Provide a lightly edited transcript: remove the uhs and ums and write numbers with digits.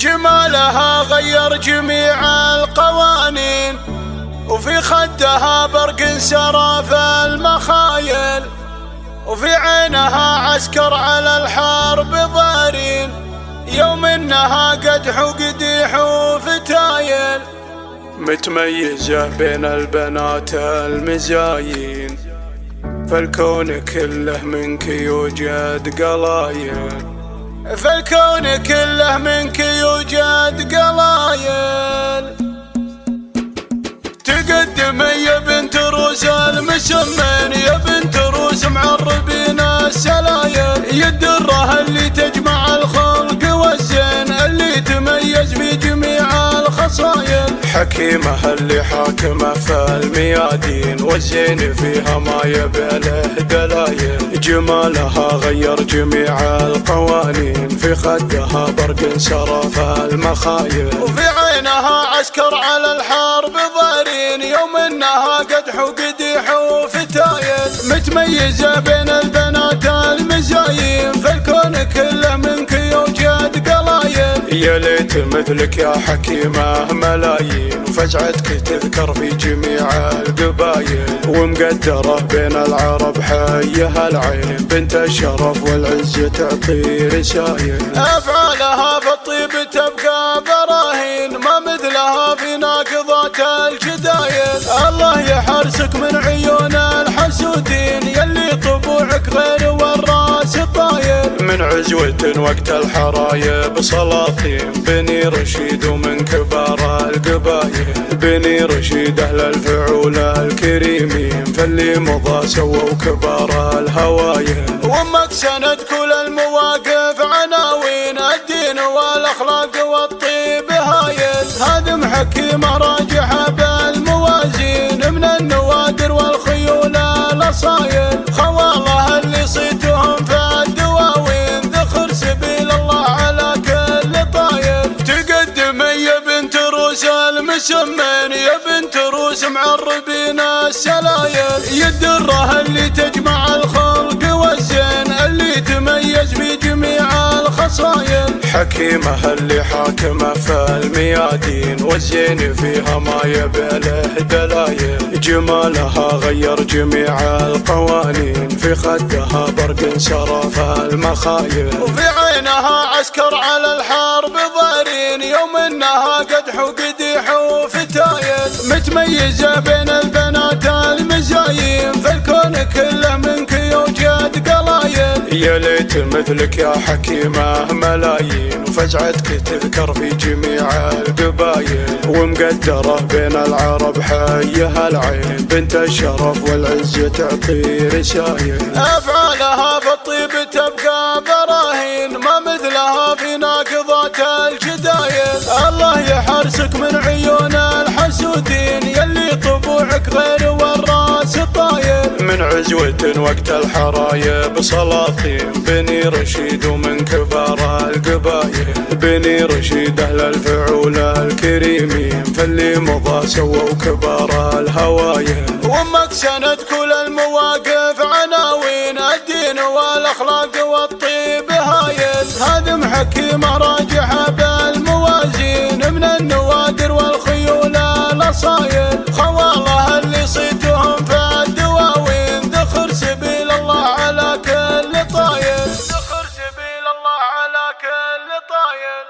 جمالها غير جميع القوانين، وفي خدها برق سرى في المخايل، وفي عينها عسكر على الحرب ضارين، يوم انها قدح وقديح وفتايل. متميزة بين البنات المزاين، فالكون كله منك يوجد قلايل، فالكون كله منك يوجد قلايل. تقدم يا بنت روس المسمين، يا بنت روس معربين السلايل، يا الدرة اللي تجمع الخلق والزين، اللي تميز في جميع الخصايل. حكيمة اللي حاكمة في الميادين، والزين فيها ما يباله دلايل. جمالها غير جميع القوانين، في خدها برق سرى في المخايل، وفي عينها عسكر على الحرب ضارين، يوم انها قدح وقديح وفتايل. متميزة بين البنات المزاين، فالكون كله منك يوجد قلايل. يا ليت مثلك يا حكيمة ملايين، وفزعتك تذكر في جميع القبايل، ومقدرة بين العرب حيها العين، بنت الشرف والعز تعطي رسايل. أفعالها في الطيب تبقى براهين، ما مثلها في ناقضات الجدايل. الله يحرسك من عيون الحسودين، يلي طبوعك غير والراس طايل. من عزوة وقت الحرايب سلاطين، بني رشيد ومن كبار القبايل، بني رشيد أهل الفعول الكريمين، فاللي مضى سووا كبار الهوايل. وامك سند كل المواقف عناوين، الدين والاخلاق والطيب هايل. هادم حكيمة راجحة بالموازين، من النوادر والخيول الاصايل. خوالها اللي صيتهم في الدواوين، ذخر سبيل الله على كل طايل. تقدم يا بنت روس المسمين، يا بنت روس معربين السلايل، يا الدرة اللي تجمع الخلق والزين، اللي تميز في جميع الخصايل. حكيمة اللي حاكمة في الميادين، والزين فيها ما يباله دلايل. جمالها غير جميع القوانين، في خدها برق سرى في المخايل، وفي عينها عسكر على الحرب ضارين، يوم انها قدح وقديح وفتايل. متميزة بين البنات المزاين، فالكون كله منك يوجد قلايل. يا ليت مثلك يا حكيمة ملايين، وفزعتك تذكر في جميع القبايل، ومقدرة بين العرب حيها العين، بنت الشرف والعز تعطي رسايل. أفعالها في الطيب تبقى براهين، ما مثلها في ناقضات الجدايل. الله يحرسك من عيون الحسودين، يلي طبوعك غير والراس طايل. من عزوة وقت الحرايب سلاطين، بني رشيد ومن كبار القبايل، بني رشيد أهل الفعول الكريمين، فاللي مضى سووا كبار الهوايل. وامك سند كل المواقف عناوين، الدين والاخلاق والطيب هايل. هادم حكيمة راجحة بالموازين، من النوادر والخيول الاصايل. خوالها اللي صيتهم في الدواوين، ذخر سبيل الله على كل طايل، ذخر سبيل الله على كل طايل.